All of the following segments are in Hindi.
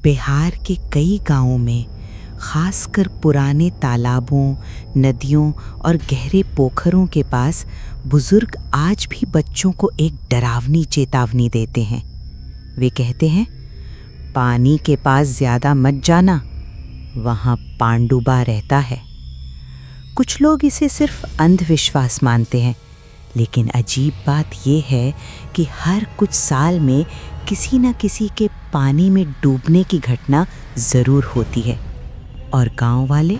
बिहार के कई गांवों में, खासकर पुराने तालाबों, नदियों और गहरे पोखरों के पास बुजुर्ग आज भी बच्चों को एक डरावनी चेतावनी देते हैं। वे कहते हैं, पानी के पास ज्यादा मत जाना, वहाँ पांडुबा रहता है। कुछ लोग इसे सिर्फ अंधविश्वास मानते हैं, लेकिन अजीब बात यह है कि हर कुछ साल में किसी न किसी के पानी में डूबने की घटना ज़रूर होती है और गांव वाले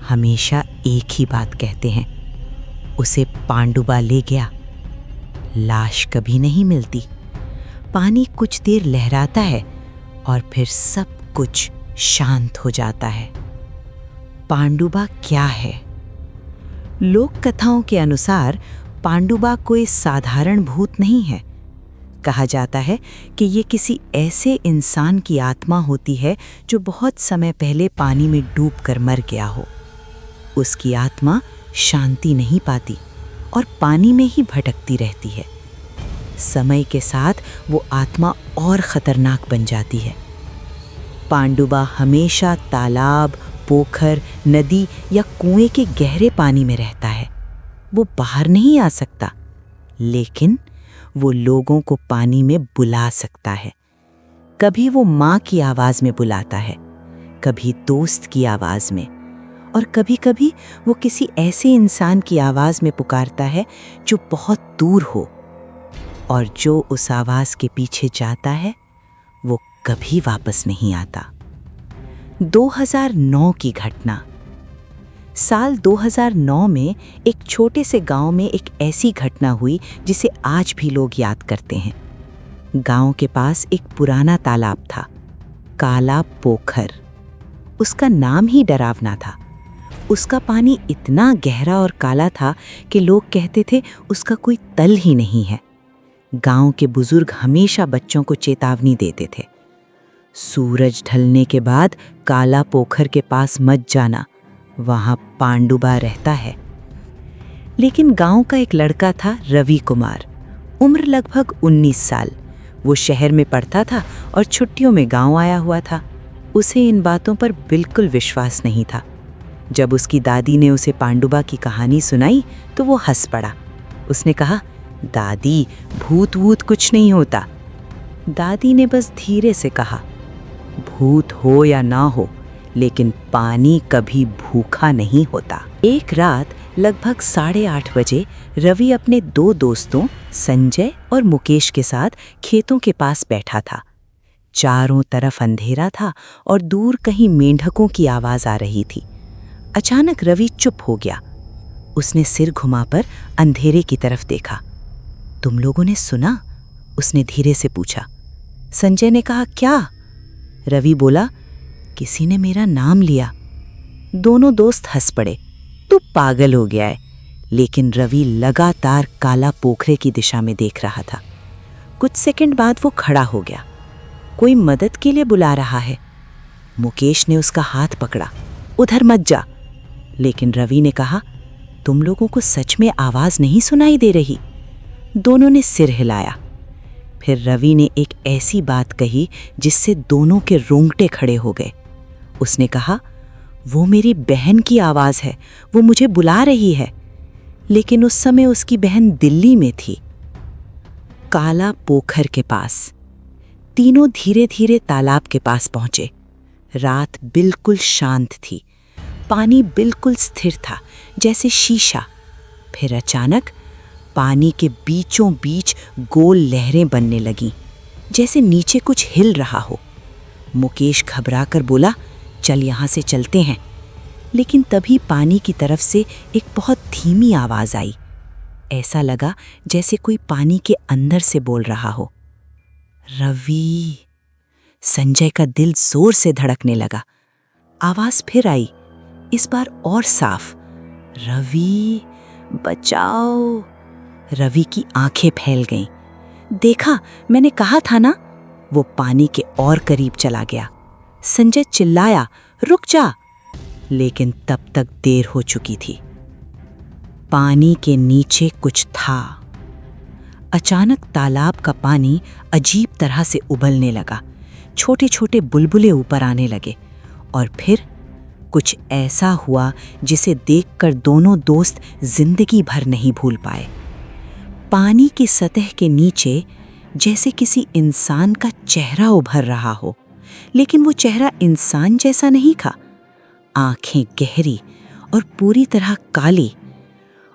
हमेशा एक ही बात कहते हैं, उसे पांडुबा ले गया। लाश कभी नहीं मिलती। पानी कुछ देर लहराता है और फिर सब कुछ शांत हो जाता है। पांडुबा क्या है? लोक कथाओं के अनुसार पांडुबा कोई साधारण भूत नहीं है। कहा जाता है कि ये किसी ऐसे इंसान की आत्मा होती है जो बहुत समय पहले पानी में डूबकर मर गया हो। उसकी आत्मा शांति नहीं पाती और पानी में ही भटकती रहती है। समय के साथ वो आत्मा और खतरनाक बन जाती है। पांडुबा हमेशा तालाब, पोखर, नदी या कुएं के गहरे पानी में रहता है। वो बाहर नहीं आ सकता, लेकिन वो लोगों को पानी में बुला सकता है। कभी वो माँ की आवाज में बुलाता है, कभी दोस्त की आवाज में, और कभी-कभी वो किसी ऐसे इंसान की आवाज में पुकारता है जो बहुत दूर हो। और जो उस आवाज के पीछे जाता है, वो कभी वापस नहीं आता। 2009 की घटना। साल 2009 में एक छोटे से गांव में एक ऐसी घटना हुई जिसे आज भी लोग याद करते हैं। गांव के पास एक पुराना तालाब था, काला पोखर। उसका नाम ही डरावना था। उसका पानी इतना गहरा और काला था कि लोग कहते थे उसका कोई तल ही नहीं है। गांव के बुजुर्ग हमेशा बच्चों को चेतावनी देते थे, सूरज ढलने के बाद काला पोखर के पास मत जाना, वहां पांडुबा रहता है। लेकिन गांव का एक लड़का था, रवि कुमार, उम्र लगभग 19 साल। वो शहर में पढ़ता था और छुट्टियों में गांव आया हुआ था। उसे इन बातों पर बिल्कुल विश्वास नहीं था। जब उसकी दादी ने उसे पांडुबा की कहानी सुनाई तो वो हंस पड़ा। उसने कहा, दादी, भूत वूत कुछ नहीं होता। दादी ने बस धीरे से कहा, भूत हो या ना हो, लेकिन पानी कभी भूखा नहीं होता। एक रात लगभग 8:30 बजे रवि अपने 2 दोस्तों संजय और मुकेश के साथ खेतों के पास बैठा था। चारों तरफ अंधेरा था और दूर कहीं मेंढकों की आवाज आ रही थी। अचानक रवि चुप हो गया। उसने सिर घुमाकर अंधेरे की तरफ देखा। तुम लोगों ने सुना? उसने धीरे से पूछा। संजय ने कहा, क्या? रवि बोला, किसी ने मेरा नाम लिया। दोनों दोस्त हंस पड़े। तू पागल हो गया है। लेकिन रवि लगातार काला पोखरे की दिशा में देख रहा था। कुछ सेकंड बाद वो खड़ा हो गया। कोई मदद के लिए बुला रहा है। मुकेश ने उसका हाथ पकड़ा, उधर मत जा। लेकिन रवि ने कहा, तुम लोगों को सच में आवाज नहीं सुनाई दे रही? दोनों ने सिर हिलाया। फिर रवि ने एक ऐसी बात कही जिससे दोनों के रोंगटे खड़े हो गए। उसने कहा, वो मेरी बहन की आवाज है, वो मुझे बुला रही है। लेकिन उस समय उसकी बहन दिल्ली में थी। काला पोखर के पास। तीनों धीरे धीरे तालाब के पास पहुंचे। रात बिल्कुल शांत थी। पानी बिल्कुल स्थिर था, जैसे शीशा। फिर अचानक पानी के बीचों बीच गोल लहरें बनने लगीं, जैसे नीचे कुछ हिल रहा हो। मुकेश घबराकर बोला, चल यहाँ से चलते हैं। लेकिन तभी पानी की तरफ से एक बहुत धीमी आवाज आई। ऐसा लगा जैसे कोई पानी के अंदर से बोल रहा हो, रवि। संजय का दिल जोर से धड़कने लगा। आवाज फिर आई, इस बार और साफ, रवि बचाओ। रवि की आंखें फैल गईं। देखा, मैंने कहा था ना। वो पानी के और करीब चला गया। संजय चिल्लाया, रुक जा। लेकिन तब तक देर हो चुकी थी। पानी के नीचे कुछ था। अचानक तालाब का पानी अजीब तरह से उबलने लगा। छोटे छोटे बुलबुले ऊपर आने लगे और फिर कुछ ऐसा हुआ जिसे देखकर दोनों दोस्त जिंदगी भर नहीं भूल पाए। पानी की सतह के नीचे जैसे किसी इंसान का चेहरा उभर रहा हो, लेकिन वो चेहरा इंसान जैसा नहीं था। आंखें गहरी और पूरी तरह काली,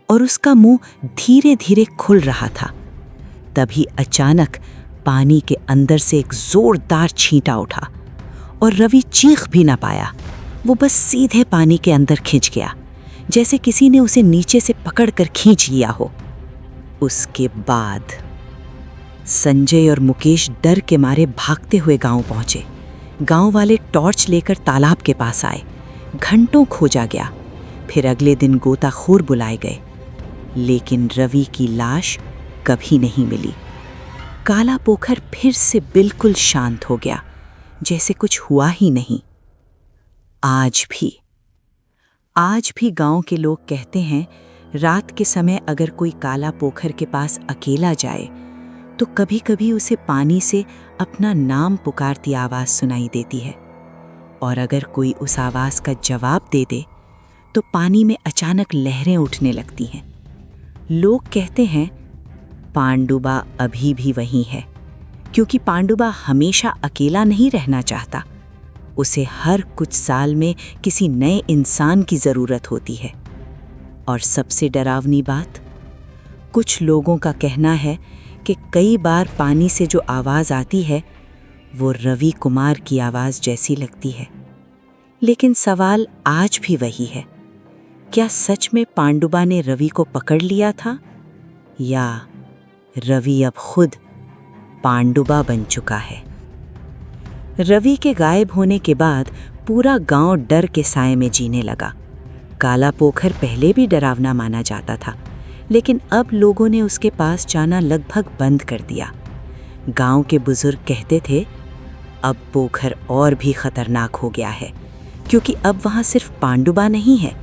और उसका मुंह धीरे धीरे खुल रहा था। तभी अचानक पानी के अंदर से एक जोरदार छींटा उठा और रवि चीख भी ना पाया। वो बस सीधे पानी के अंदर खिंच गया, जैसे किसी ने उसे नीचे से पकड़कर खींच लिया हो। उसके बाद संजय और मुकेश डर के मारे भागते हुए गांव पहुंचे। गांव वाले टॉर्च लेकर तालाब के पास आए। घंटों खोजा गया। फिर अगले दिन गोताखोर बुलाए गए, लेकिन रवि की लाश कभी नहीं मिली। काला पोखर फिर से बिल्कुल शांत हो गया, जैसे कुछ हुआ ही नहीं। आज भी गांव के लोग कहते हैं, रात के समय अगर कोई काला पोखर के पास अकेला जाए तो कभी-कभी उसे पानी से अपना नाम पुकारती आवाज सुनाई देती है, और अगर कोई उस आवाज का जवाब दे दे तो पानी में अचानक लहरें उठने लगती हैं। लोग कहते हैं पांडुबा अभी भी वहीं है, क्योंकि पांडुबा हमेशा अकेला नहीं रहना चाहता। उसे हर कुछ साल में किसी नए इंसान की जरूरत होती है। और सबसे डरावनी बात, कुछ लोगों का कहना है कि कई बार पानी से जो आवाज आती है वो रवि कुमार की आवाज जैसी लगती है। लेकिन सवाल आज भी वही है, क्या सच में पांडुबा ने रवि को पकड़ लिया था, या रवि अब खुद पांडुबा बन चुका है? रवि के गायब होने के बाद पूरा गांव डर के साए में जीने लगा। काला पोखर पहले भी डरावना माना जाता था, लेकिन अब लोगों ने उसके पास जाना लगभग बंद कर दिया। गांव के बुजुर्ग कहते थे, अब पोखर और भी खतरनाक हो गया है, क्योंकि अब वहां सिर्फ पांडुबा नहीं है,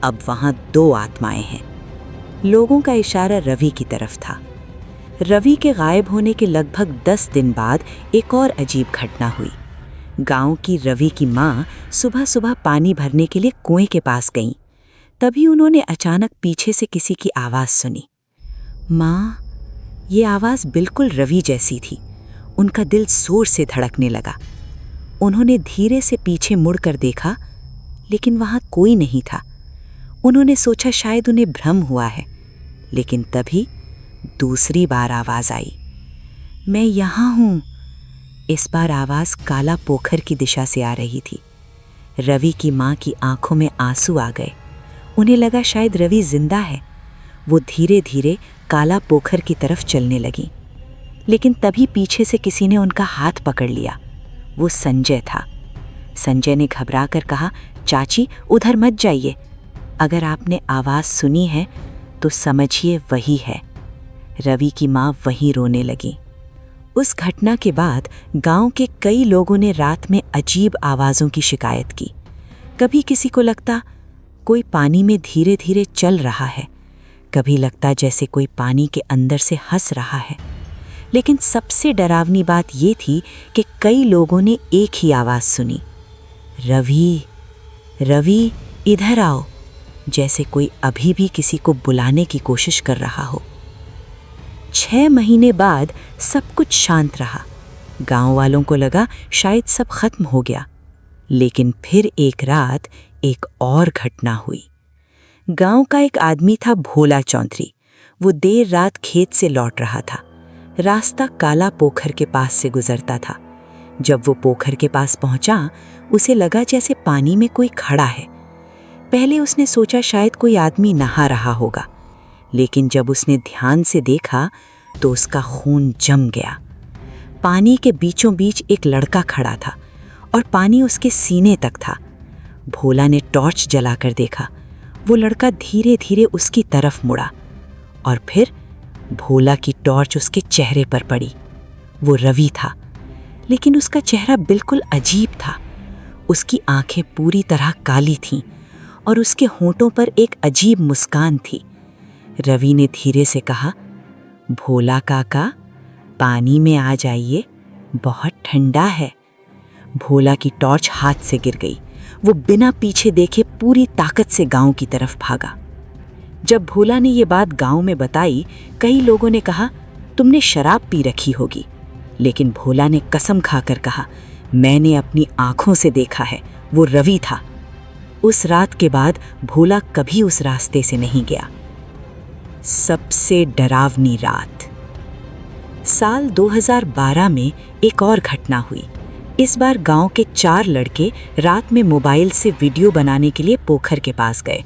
अब वहां 2 आत्माएं हैं। लोगों का इशारा रवि की तरफ था। रवि के गायब होने के लगभग 10 दिन बाद एक और अजीब घटना हुई। गांव की रवि की माँ सुबह सुबह पानी भरने के लिए कुएं के पास गईं। तभी उन्होंने अचानक पीछे से किसी की आवाज सुनी। माँ, ये आवाज बिल्कुल रवि जैसी थी। उनका दिल जोर से धड़कने लगा। उन्होंने धीरे से पीछे मुड़कर देखा, लेकिन वहां कोई नहीं था। उन्होंने सोचा शायद उन्हें भ्रम हुआ है, लेकिन तभी दूसरी बार आवाज आई, मैं यहां हूं। इस बार आवाज काला पोखर की दिशा से आ रही थी। रवि की माँ की आंखों में आंसू आ गए। उन्हें लगा शायद रवि जिंदा है। वो धीरे धीरे काला पोखर की तरफ चलने लगी, लेकिन तभी पीछे से किसी ने उनका हाथ पकड़ लिया। वो संजय था। संजय ने घबराकर कहा, चाची उधर मत जाइए। अगर आपने आवाज सुनी है तो समझिए वही है। रवि की माँ वहीं रोने लगी। उस घटना के बाद गांव के कई लोगों ने रात में अजीब आवाज़ों की शिकायत की। कभी किसी को लगता कोई पानी में धीरे धीरे चल रहा है, कभी लगता जैसे कोई पानी के अंदर से हंस रहा है। लेकिन सबसे डरावनी बात ये थी कि कई लोगों ने एक ही आवाज़ सुनी, रवि, रवि इधर आओ, जैसे कोई अभी भी किसी को बुलाने की कोशिश कर रहा हो। 6 महीने बाद सब कुछ शांत रहा। गांव वालों को लगा शायद सब खत्म हो गया, लेकिन फिर एक रात एक और घटना हुई। गांव का एक आदमी था भोला चौधरी। वो देर रात खेत से लौट रहा था। रास्ता काला पोखर के पास से गुजरता था। जब वो पोखर के पास पहुंचा, उसे लगा जैसे पानी में कोई खड़ा है। पहले उसने सोचा शायद कोई आदमी नहा रहा होगा, लेकिन जब उसने ध्यान से देखा तो उसका खून जम गया। पानी के बीचों बीच एक लड़का खड़ा था और पानी उसके सीने तक था। भोला ने टॉर्च जलाकर देखा। वो लड़का धीरे धीरे उसकी तरफ मुड़ा और फिर भोला की टॉर्च उसके चेहरे पर पड़ी। वो रवि था, लेकिन उसका चेहरा बिल्कुल अजीब था। उसकी आंखें पूरी तरह काली थीं और उसके होंठों पर एक अजीब मुस्कान थी। रवि ने धीरे से कहा, भोला काका, पानी में आ जाइए, बहुत ठंडा है। भोला की टॉर्च हाथ से गिर गई। वो बिना पीछे देखे पूरी ताकत से गांव की तरफ भागा। जब भोला ने ये बात गांव में बताई, कई लोगों ने कहा, तुमने शराब पी रखी होगी। लेकिन भोला ने कसम खाकर कहा, मैंने अपनी आंखों से देखा है, वो रवि था। उस रात के बाद भोला कभी उस रास्ते से नहीं गया। सबसे डरावनी रात। साल 2012 में एक और घटना हुई। इस बार गांव के 4 लड़के रात में मोबाइल से वीडियो बनाने के लिए पोखर के पास गए।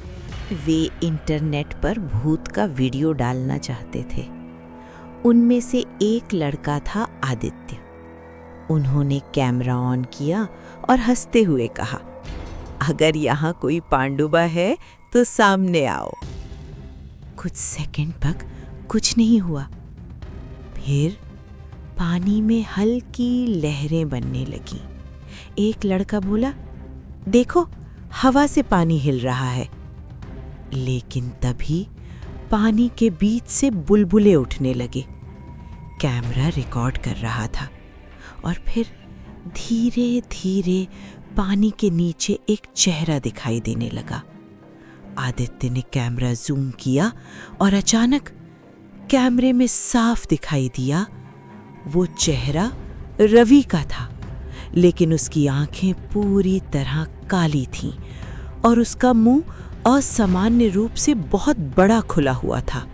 वे इंटरनेट पर भूत का वीडियो डालना चाहते थे। उनमें से एक लड़का था आदित्य। उन्होंने कैमरा ऑन किया और हंसते हुए कहा, अगर यहाँ कोई पांडुबा है तो सामने आओ। कुछ सेकंड तक कुछ नहीं हुआ। फिर पानी में हल्की लहरें बनने लगी। एक लड़का बोला, देखो, हवा से पानी हिल रहा है। लेकिन तभी पानी के बीच से बुलबुले उठने लगे। कैमरा रिकॉर्ड कर रहा था और फिर धीरे धीरे पानी के नीचे एक चेहरा दिखाई देने लगा। आदित्य ने कैमरा जूम किया और अचानक कैमरे में साफ दिखाई दिया, वो चेहरा रवि का था। लेकिन उसकी आंखें पूरी तरह काली थीं और उसका मुंह असामान्य रूप से बहुत बड़ा खुला हुआ था।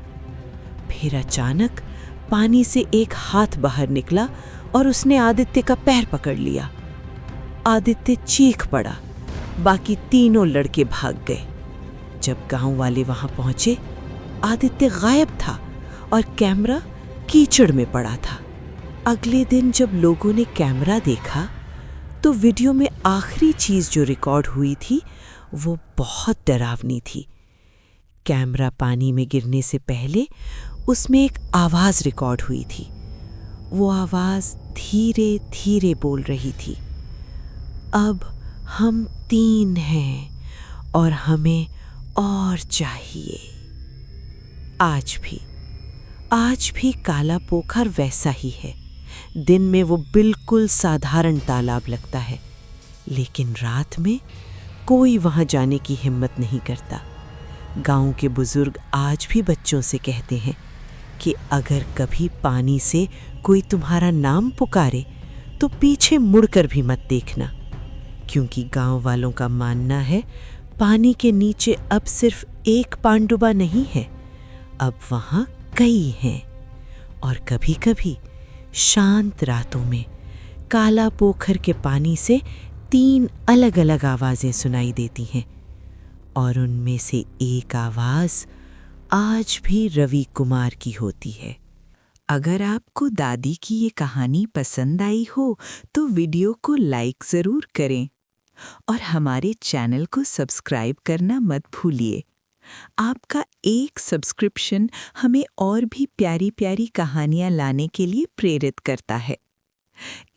फिर अचानक पानी से एक हाथ बाहर निकला और उसने आदित्य का पैर पकड़ लिया। आदित्य चीख पड़ा। बाकी तीनों लड़के भाग गए। जब गांव वाले वहां पहुंचे, आदित्य गायब था और कैमरा कीचड़ में पड़ा था। अगले दिन जब लोगों ने कैमरा देखा तो वीडियो में आखिरी चीज जो रिकॉर्ड हुई थी वो बहुत डरावनी थी। कैमरा पानी में गिरने से पहले उसमें एक आवाज रिकॉर्ड हुई थी। वो आवाज धीरे धीरे बोल रही थी, अब हम 3 हैं और हमें और चाहिए। आज भी काला पोखर वैसा ही है। दिन में वो बिल्कुल साधारण तालाब लगता है, लेकिन रात में कोई वहां जाने की हिम्मत नहीं करता। गांव के बुजुर्ग आज भी बच्चों से कहते हैं कि अगर कभी पानी से कोई तुम्हारा नाम पुकारे तो पीछे मुड़कर भी मत देखना, क्योंकि गांव वालों का मानना है पानी के नीचे अब सिर्फ एक पांडुबा नहीं है, अब वहां कई हैं। और कभी-कभी शांत रातों में काला पोखर के पानी से 3 अलग-अलग आवाजें सुनाई देती हैं और उनमें से एक आवाज आज भी रवि कुमार की होती है। अगर आपको दादी की ये कहानी पसंद आई हो तो वीडियो को लाइक ज़रूर करें और हमारे चैनल को सब्सक्राइब करना मत भूलिए। आपका एक सब्सक्रिप्शन हमें और भी प्यारी प्यारी कहानियाँ लाने के लिए प्रेरित करता है।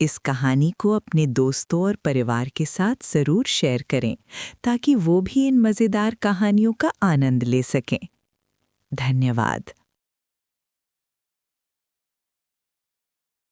इस कहानी को अपने दोस्तों और परिवार के साथ ज़रूर शेयर करें ताकि वो भी इन मज़ेदार कहानियों का आनंद ले सकें। धन्यवाद।